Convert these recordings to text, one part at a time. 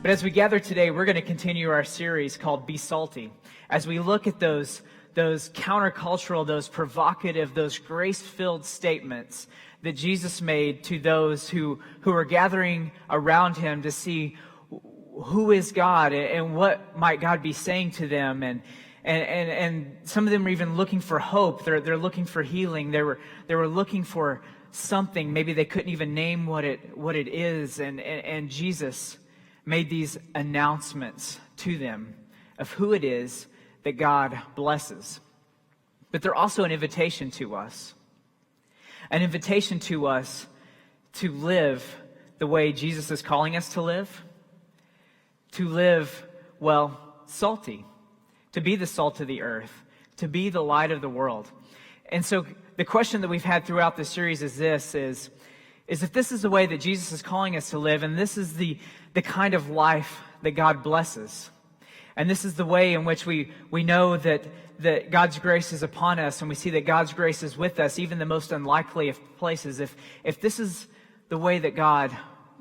But as we gather today, we're going to continue our series called Be Salty. As we look at those countercultural, those provocative, those grace-filled statements that Jesus made to those who were gathering around him to see who is God and what might God be saying to them. And some of them are even looking for hope. They're looking for healing. They were looking for something. Maybe they couldn't even name what it is. And Jesus made these announcements to them of who it is that God blesses. But they're also an invitation to us. An invitation to us to live the way Jesus is calling us to live. To live, well, salty. To be the salt of the earth. To be the light of the world. And so the question that we've had throughout this series is this, is if this is the way that Jesus is calling us to live, and this is the kind of life that God blesses, and this is the way in which we know that God's grace is upon us, and we see that God's grace is with us, even the most unlikely of places. If this is the way that God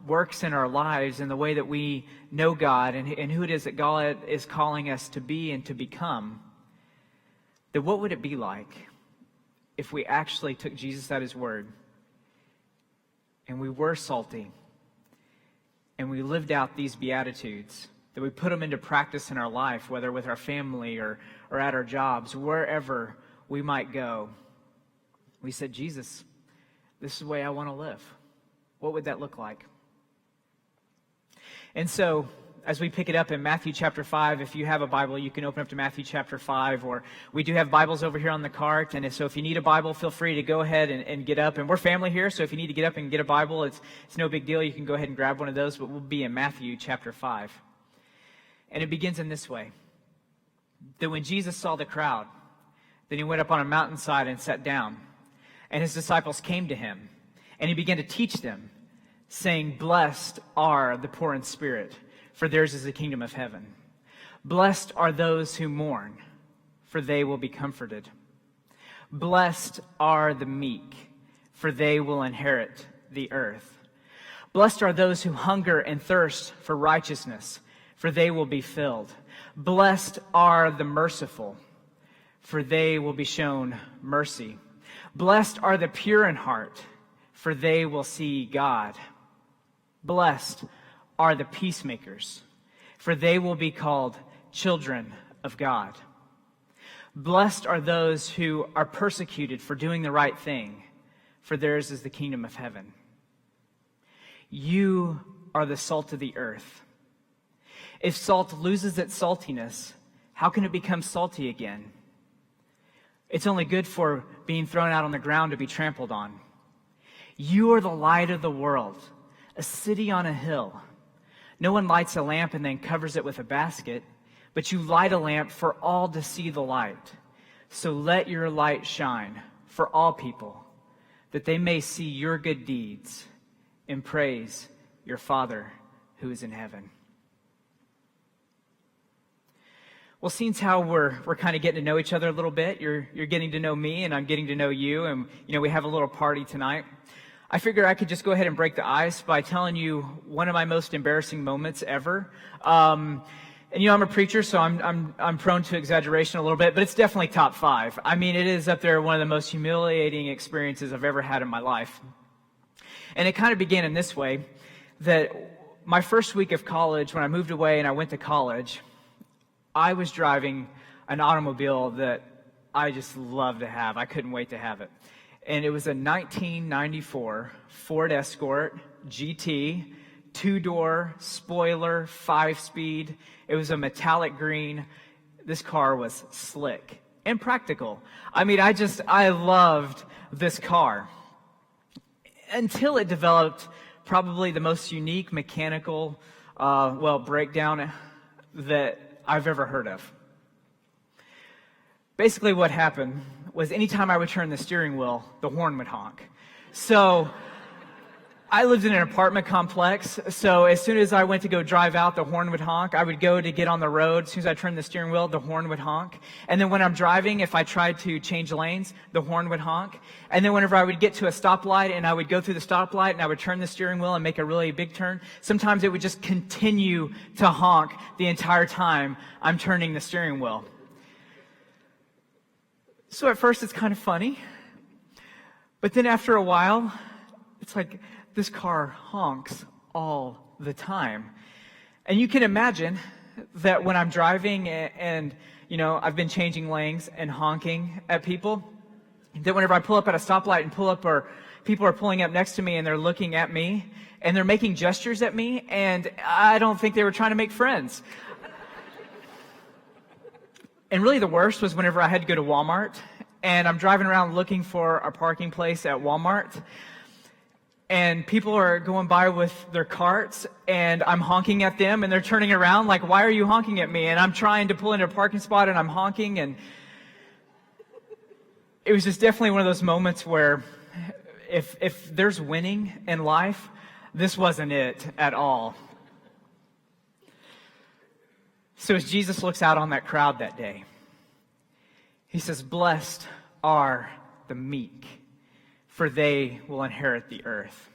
works in our lives and the way that we know God and who it is that God is calling us to be and to become, then what would it be like if we actually took Jesus at his word and we were salty and we lived out these Beatitudes, that we put them into practice in our life, whether with our family or at our jobs, wherever we might go. We said, Jesus, this is the way I want to live. What would that look like? And so, as we pick it up in Matthew chapter 5, if you have a Bible, you can open up to Matthew chapter 5, or we do have Bibles over here on the cart, and so if you need a Bible, feel free to go ahead and get up. And we're family here, so if you need to get up and get a Bible, it's no big deal. You can go ahead and grab one of those, but we'll be in Matthew chapter 5. And it begins in this way, that when Jesus saw the crowd, then he went up on a mountainside and sat down, and his disciples came to him, and he began to teach them, saying, "Blessed are the poor in spirit, for theirs is the kingdom of heaven. Blessed are those who mourn, for they will be comforted. Blessed are the meek, for they will inherit the earth. Blessed are those who hunger and thirst for righteousness, for they will be filled. Blessed are the merciful, for they will be shown mercy. Blessed are the pure in heart, for they will see God. Blessed are the peacemakers, for they will be called children of God. Blessed are those who are persecuted for doing the right thing, for theirs is the kingdom of heaven. You are the salt of the earth. If salt loses its saltiness, how can it become salty again? It's only good for being thrown out on the ground to be trampled on. You are the light of the world, a city on a hill. No one lights a lamp and then covers it with a basket, but you light a lamp for all to see the light. So let your light shine for all people, that they may see your good deeds and praise your Father who is in heaven." Well, seeing how we're kind of getting to know each other a little bit, you're getting to know me and I'm getting to know you, and we have a little party tonight. I figured I could just go ahead and break the ice by telling you one of my most embarrassing moments ever. And I'm a preacher, so I'm prone to exaggeration a little bit, but it's definitely top 5. I mean, it is up there one of the most humiliating experiences I've ever had in my life. And it kind of began in this way, that my first week of college, when I moved away and I went to college, I was driving an automobile that I just loved to have. I couldn't wait to have it. And it was a 1994 Ford Escort GT, 2-door, spoiler, 5-speed. It was a metallic green. This car was slick and practical. I mean, I loved this car. Until it developed probably the most unique mechanical, breakdown that I've ever heard of. Basically what happened was anytime I would turn the steering wheel, the horn would honk. So I lived in an apartment complex, so as soon as I went to go drive out, the horn would honk. I would go to get on the road. As soon as I turned the steering wheel, the horn would honk. And then when I'm driving, if I tried to change lanes, the horn would honk. And then whenever I would get to a stoplight and I would go through the stoplight and I would turn the steering wheel and make a really big turn, sometimes it would just continue to honk the entire time I'm turning the steering wheel. So at first it's kind of funny, but then after a while, it's like, this car honks all the time. And you can imagine that when I'm driving and I've been changing lanes and honking at people, that whenever I pull up at a stoplight and pull up, or people are pulling up next to me and they're looking at me and they're making gestures at me, and I don't think they were trying to make friends. And really the worst was whenever I had to go to Walmart and I'm driving around looking for a parking place at Walmart, and people are going by with their carts, and I'm honking at them, and they're turning around like, why are you honking at me? And I'm trying to pull into a parking spot, and I'm honking, and it was just definitely one of those moments where if there's winning in life, this wasn't it at all. So as Jesus looks out on that crowd that day, he says, "Blessed are the meek, for they will inherit the earth."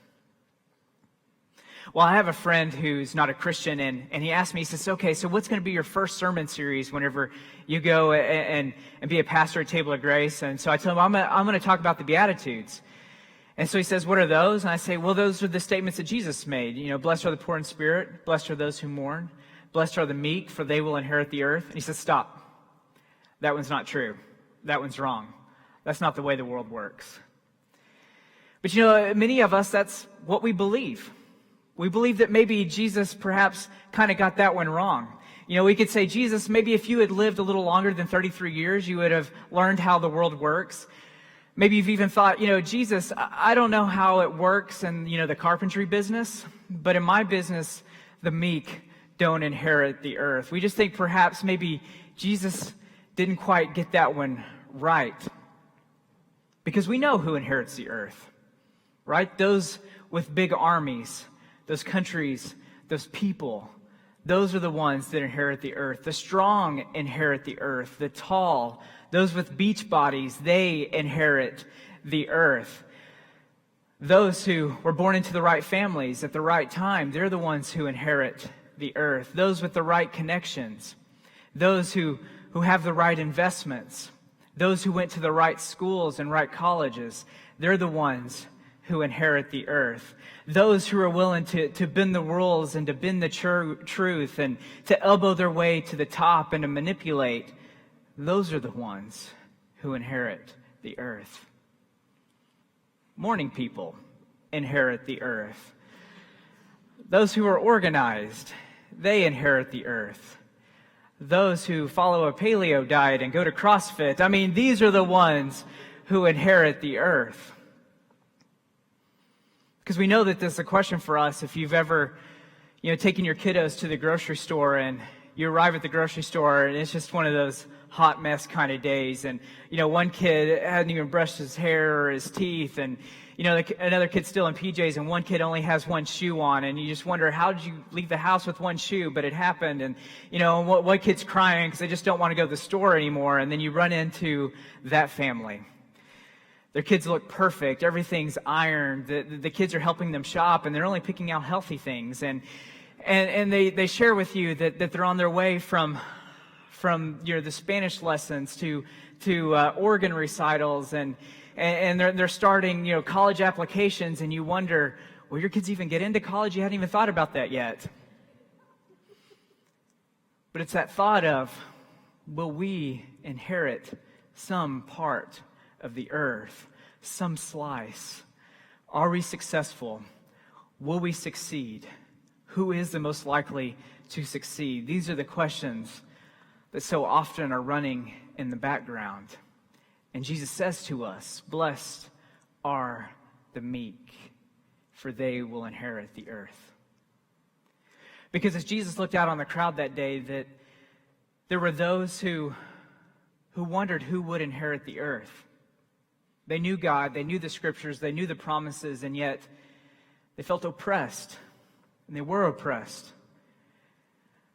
Well, I have a friend who's not a Christian, and he asked me, he says, okay, so what's going to be your first sermon series whenever you go and be a pastor at Table of Grace? And so I told him, I'm going to talk about the Beatitudes. And so he says, what are those? And I say, well, those are the statements that Jesus made. Blessed are the poor in spirit, blessed are those who mourn, blessed are the meek, for they will inherit the earth. And he says, stop. That one's not true. That one's wrong. That's not the way the world works. But many of us, that's what we believe. We believe that maybe Jesus perhaps kind of got that one wrong. We could say, Jesus, maybe if you had lived a little longer than 33 years, you would have learned how the world works. Maybe you've even thought, Jesus, I don't know how it works in, the carpentry business, but in my business, the meek don't inherit the earth. We just think perhaps maybe Jesus didn't quite get that one right. Because we know who inherits the earth. Right? Those with big armies, those countries, those people, those are the ones that inherit the earth. The strong inherit the earth. The tall, those with beach bodies, they inherit the earth. Those who were born into the right families at the right time, they're the ones who inherit the earth. Those with the right connections, those who have the right investments, those who went to the right schools and right colleges, they're the ones who inherit the earth. Those who are willing to bend the rules and to bend the truth and to elbow their way to the top and to manipulate, those are the ones who inherit the earth. Morning people inherit the earth. Those who are organized, they inherit the earth. Those who follow a paleo diet and go to CrossFit, these are the ones who inherit the earth. Because we know that this is a question for us. If you've ever, taken your kiddos to the grocery store and you arrive at the grocery store and it's just one of those hot mess kind of days, and one kid hadn't even brushed his hair or his teeth, and another kid's still in PJs, and one kid only has one shoe on, and you just wonder, how did you leave the house with one shoe? But it happened, and one kid's crying because they just don't want to go to the store anymore, and then you run into that family. Their kids look perfect. Everything's ironed. The kids are helping them shop, and they're only picking out healthy things. And they share with you that they're on their way from the Spanish lessons to organ recitals, and they're starting college applications, and you wonder, will your kids even get into college? You hadn't even thought about that yet. But it's that thought of, will we inherit some part of the earth, some slice? Are we successful? Will we succeed? Who is the most likely to succeed? These are the questions that so often are running in the background. And Jesus says to us, blessed are the meek, for they will inherit the earth. Because as Jesus looked out on the crowd that day, that there were those who wondered who would inherit the earth. They knew God, they knew the scriptures, they knew the promises, and yet They felt oppressed, and they were oppressed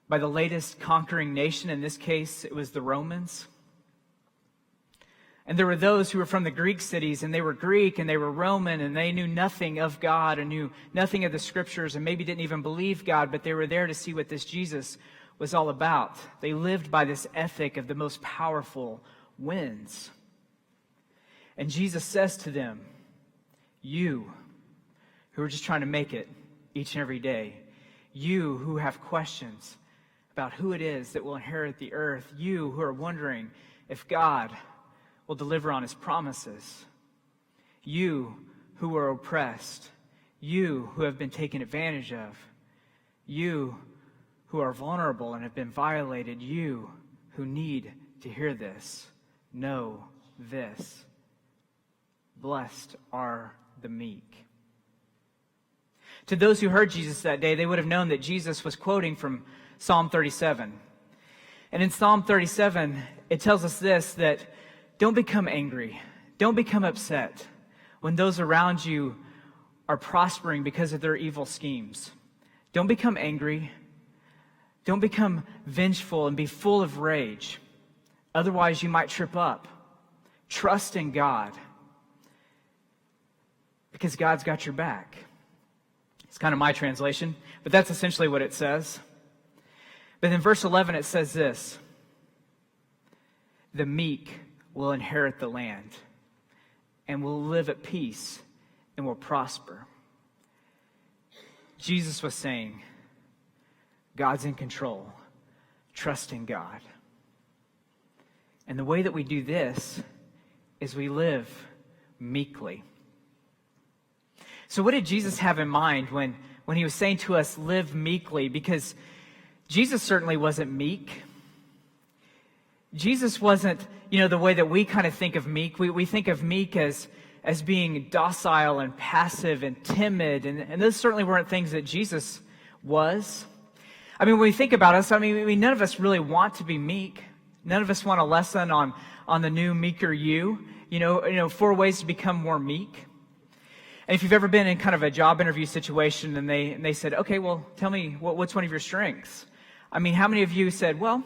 by the latest conquering nation. In this case, it was the Romans. And there were those who were from the Greek cities, and they were Greek, and they were Roman, and they knew nothing of God and knew nothing of the Scriptures, and maybe didn't even believe God, but they were there to see what this Jesus was all about. They lived by this ethic of the most powerful wins. And Jesus says to them, you who are just trying to make it each and every day, you who have questions about who it is that will inherit the earth, you who are wondering if God will deliver on his promises, you who are oppressed, you who have been taken advantage of, you who are vulnerable and have been violated, you who need to hear this, know this. Blessed are the meek. To those who heard Jesus that day, they would have known that Jesus was quoting from Psalm 37. And in Psalm 37, it tells us this, that don't become angry, don't become upset when those around you are prospering because of their evil schemes. Don't become angry. Don't become vengeful and be full of rage. Otherwise, you might trip up. Trust in God, because God's got your back. It's kind of my translation, but that's essentially what it says. But in verse 11, it says this: the meek will inherit the land and will live at peace and will prosper. Jesus was saying, God's in control. Trust in God. And the way that we do this is we live meekly. So what did Jesus have in mind when he was saying to us, live meekly? Because Jesus certainly wasn't meek. Jesus wasn't, the way that we kind of think of meek. We think of meek as being docile and passive and timid. And those certainly weren't things that Jesus was. I mean, when we think about us, none of us really want to be meek. None of us want a lesson on the new meeker you. 4 ways to become more meek. And if you've ever been in kind of a job interview situation and they said, okay, well, tell me, what's one of your strengths? How many of you said, well,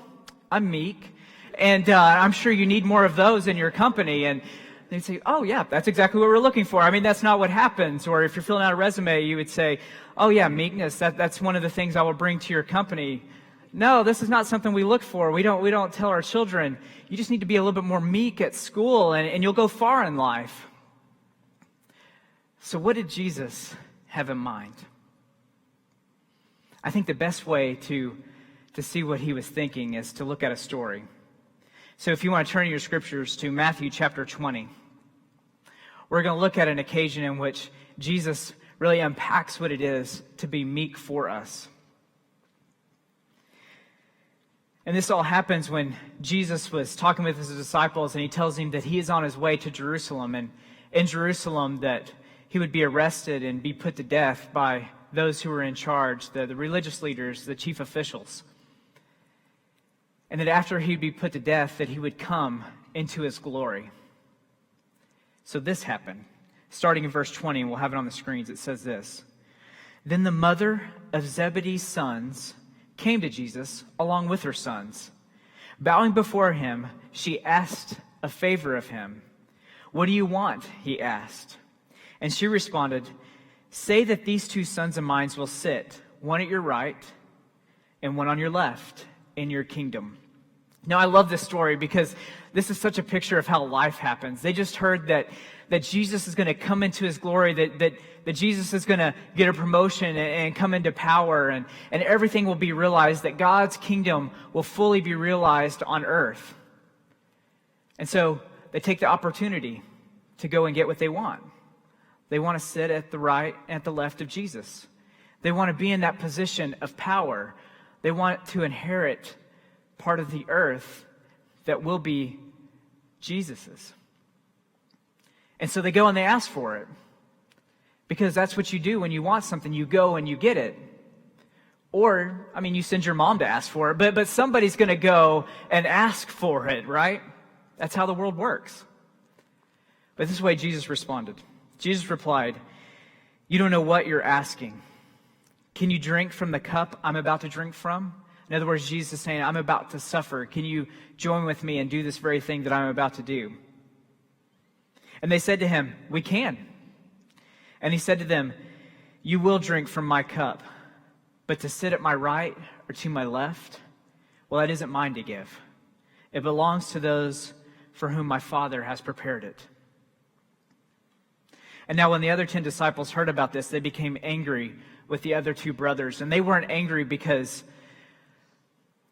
I'm meek, and I'm sure you need more of those in your company? And they'd say, oh, yeah, that's exactly what we're looking for. That's not what happens. Or if you're filling out a resume, you would say, oh, yeah, meekness, that's one of the things I will bring to your company. No, this is not something we look for. We don't tell our children, you just need to be a little bit more meek at school, and you'll go far in life. So what did Jesus have in mind? I think the best way to see what he was thinking is to look at a story. So if you want to turn your scriptures to Matthew chapter 20, we're going to look at an occasion in which Jesus really unpacks what it is to be meek for us. And this all happens when Jesus was talking with his disciples, and he tells them that he is on his way to Jerusalem, and in Jerusalem that he would be arrested and be put to death by those who were in charge, the religious leaders, the chief officials. And that after he'd be put to death, that he would come into his glory. So this happened. Starting in verse 20, and we'll have it on the screens, it says this: Then the mother of Zebedee's sons came to Jesus along with her sons. Bowing before him, she asked a favor of him. What do you want? He asked. And she responded, say that these 2 sons of mine will sit, one at your right and one on your left, in your kingdom. Now, I love this story because this is such a picture of how life happens. They just heard that Jesus is going to come into his glory, that Jesus is going to get a promotion and come into power, and everything will be realized, that God's kingdom will fully be realized on earth. And so they take the opportunity to go and get what they want. They want to sit at the right and at the left of Jesus. They want to be in that position of power. They want to inherit part of the earth that will be Jesus's. And so they go and they ask for it. Because that's what you do when you want something. You go and you get it. Or, you send your mom to ask for it. But somebody's going to go and ask for it, right? That's how the world works. But this is the way Jesus responded. Jesus replied, You don't know what you're asking. Can you drink from the cup I'm about to drink from? In other words, Jesus is saying, I'm about to suffer. Can you join with me and do this very thing that I'm about to do? And they said to him, we can. And he said to them, you will drink from my cup, but to sit at my right or to my left, well, that isn't mine to give. It belongs to those for whom my Father has prepared it. And now when the other 10 disciples heard about this, they became angry with the other 2 brothers. And they weren't angry because,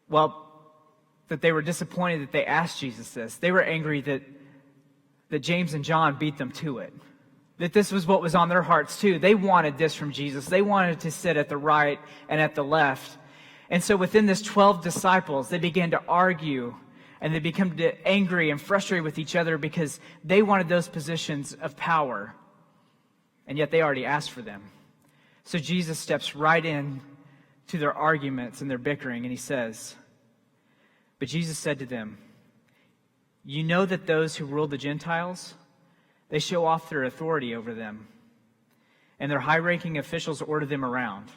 that they were disappointed that they asked Jesus this. They were angry that James and John beat them to it. That this was what was on their hearts too. They wanted this from Jesus. They wanted to sit at the right and at the left. And so within this 12 disciples, they began to argue and they became angry and frustrated with each other because they wanted those positions of power. And yet they already asked for them. So Jesus steps right in to their arguments and their bickering, and he says, but Jesus said to them, you know that those who rule the Gentiles, they show off their authority over them, and their high-ranking officials order them around.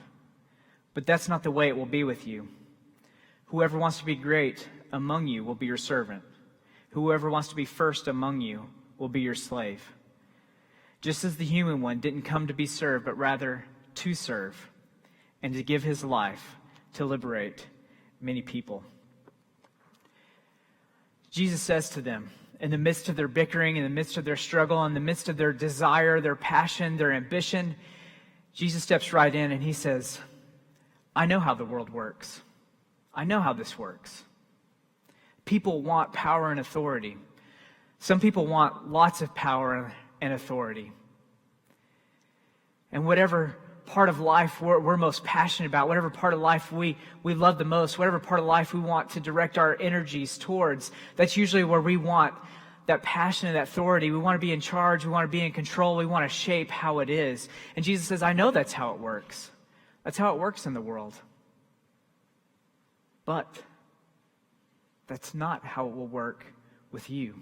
But that's not the way it will be with you. Whoever wants to be great among you will be your servant. Whoever wants to be first among you will be your slave. Just as the human one didn't come to be served, but rather to serve, and to give his life to liberate many people. Jesus says to them, in the midst of their bickering, in the midst of their struggle, in the midst of their desire, their passion, their ambition, Jesus steps right in and he says, I know how the world works. I know how this works. People want power and authority. Some people want lots of power and authority. And whatever part of life we're most passionate about, whatever part of life we love the most, whatever part of life we want to direct our energies towards, that's usually where we want that passion and that authority. We want to be in charge. We want to be in control. We want to shape how it is. And Jesus says, I know that's how it works. That's how it works in the world. But that's not how it will work with you.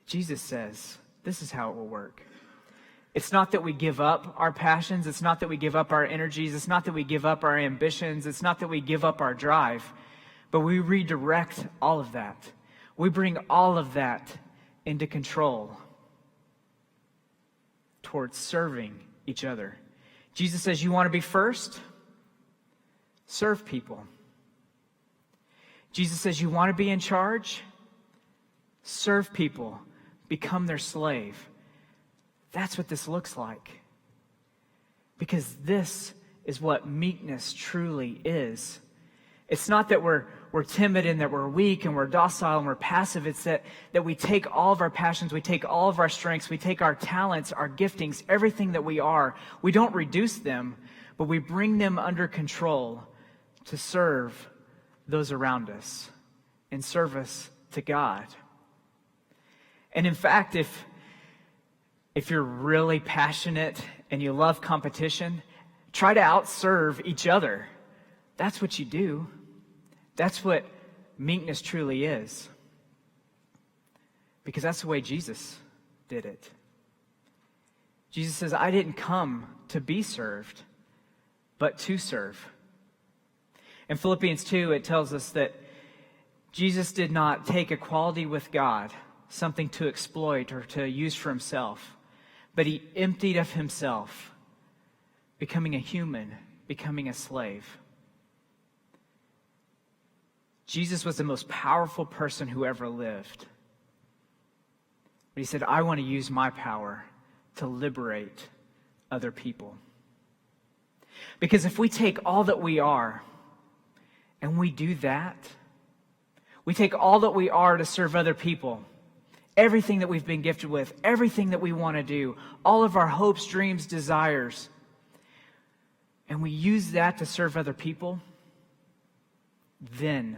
Jesus says, this is how it will work. It's not that we give up our passions. It's not that we give up our energies. It's not that we give up our ambitions. It's not that we give up our drive. But we redirect all of that. We bring all of that into control towards serving each other. Jesus says, you want to be first? Serve people. Jesus says, you want to be in charge? Serve people. Become their slave. That's what this looks like. Because this is what meekness truly is. It's not that we're timid and that we're weak and we're docile and we're passive. It's that we take all of our passions, we take all of our strengths, we take our talents, our giftings, everything that we are. We don't reduce them, but we bring them under control to serve those around us in service to God. And in fact, if you're really passionate and you love competition, try to outserve each other. That's what you do. That's what meekness truly is. Because that's the way Jesus did it. Jesus says, I didn't come to be served, but to serve. In Philippians 2, it tells us that Jesus did not take equality with God, something to exploit or to use for himself, but he emptied of himself, becoming a human, becoming a slave. Jesus was the most powerful person who ever lived. But he said, I want to use my power to liberate other people. Because if we take all that we are and we do that, we take all that we are to serve other people, everything that we've been gifted with, everything that we want to do, all of our hopes, dreams, desires, and we use that to serve other people, then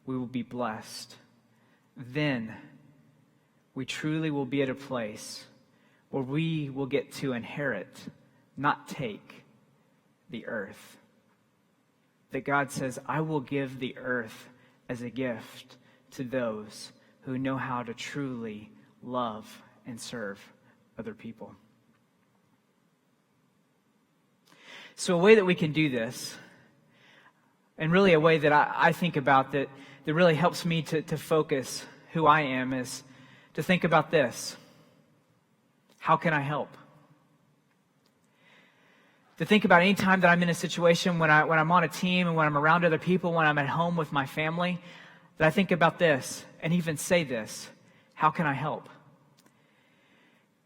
we will be blessed. Then we truly will be at a place where we will get to inherit, not take, the earth. That God says, I will give the earth as a gift to those who know how to truly love, and serve other people. So a way that we can do this, and really a way that I think about that really helps me to focus who I am, is to think about this. How can I help? To think about any time that I'm in a situation when I'm on a team and when I'm around other people, when I'm at home with my family, that I think about this and even say this. How can I help?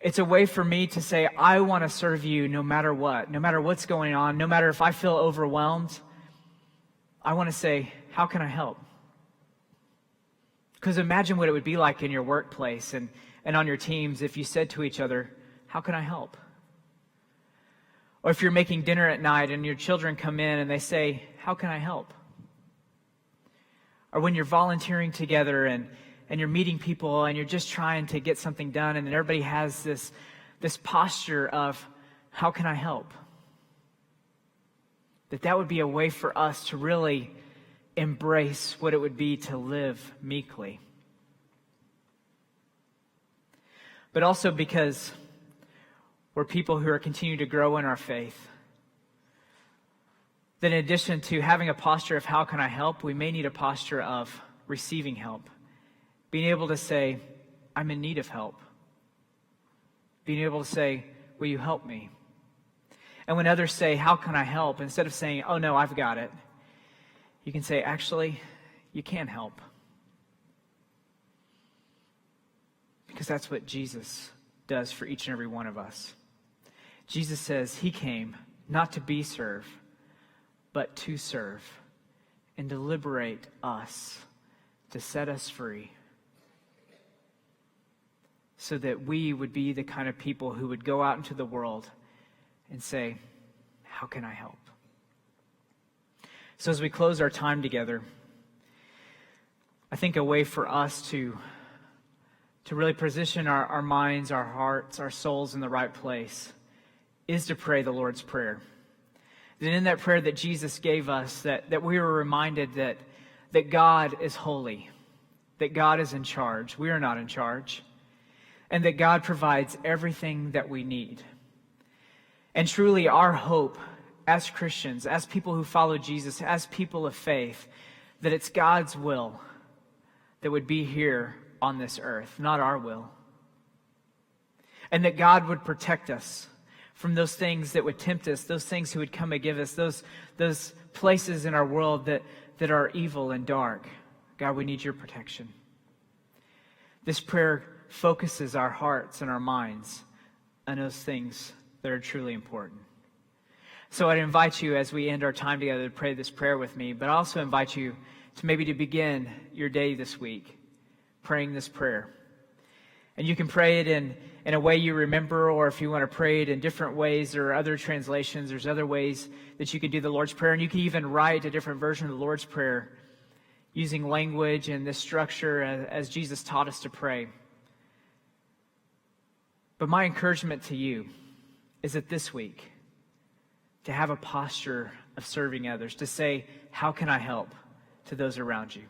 It's a way for me to say, I want to serve you no matter what, no matter what's going on, no matter if I feel overwhelmed. I want to say, how can I help? Because imagine what it would be like in your workplace and on your teams if you said to each other, how can I help? Or if you're making dinner at night and your children come in and they say, how can I help? Or when you're volunteering together and you're meeting people and you're just trying to get something done and everybody has this posture of, how can I help? That would be a way for us to really embrace what it would be to live meekly. But also because we're people who are continuing to grow in our faith, that in addition to having a posture of how can I help, we may need a posture of receiving help. Being able to say, I'm in need of help. Being able to say, will you help me? And when others say, how can I help? Instead of saying, oh no, I've got it, you can say, actually, you can help. Because that's what Jesus does for each and every one of us. Jesus says he came not to be served, but to serve and to liberate us, to set us free, so that we would be the kind of people who would go out into the world and say, how can I help? So as we close our time together, I think a way for us to really position our minds, our hearts, our souls in the right place is to pray the Lord's Prayer. And in that prayer that Jesus gave us, that we were reminded that God is holy, that God is in charge. We are not in charge. And that God provides everything that we need. And truly our hope as Christians, as people who follow Jesus, as people of faith, that it's God's will that would be here on this earth, not our will. And that God would protect us from those things that would tempt us, those things who would come and give us, those places in our world that are evil and dark. God, we need your protection. This prayer focuses our hearts and our minds on those things that are truly important. So I'd invite you as we end our time together to pray this prayer with me, but I also invite you to maybe to begin your day this week praying this prayer. And you can pray it in a way you remember, or if you want to pray it in different ways, there are other translations, there's other ways that you can do the Lord's Prayer, and you can even write a different version of the Lord's Prayer using language and this structure as Jesus taught us to pray. But my encouragement to you is that this week, to have a posture of serving others, to say, how can I help to those around you?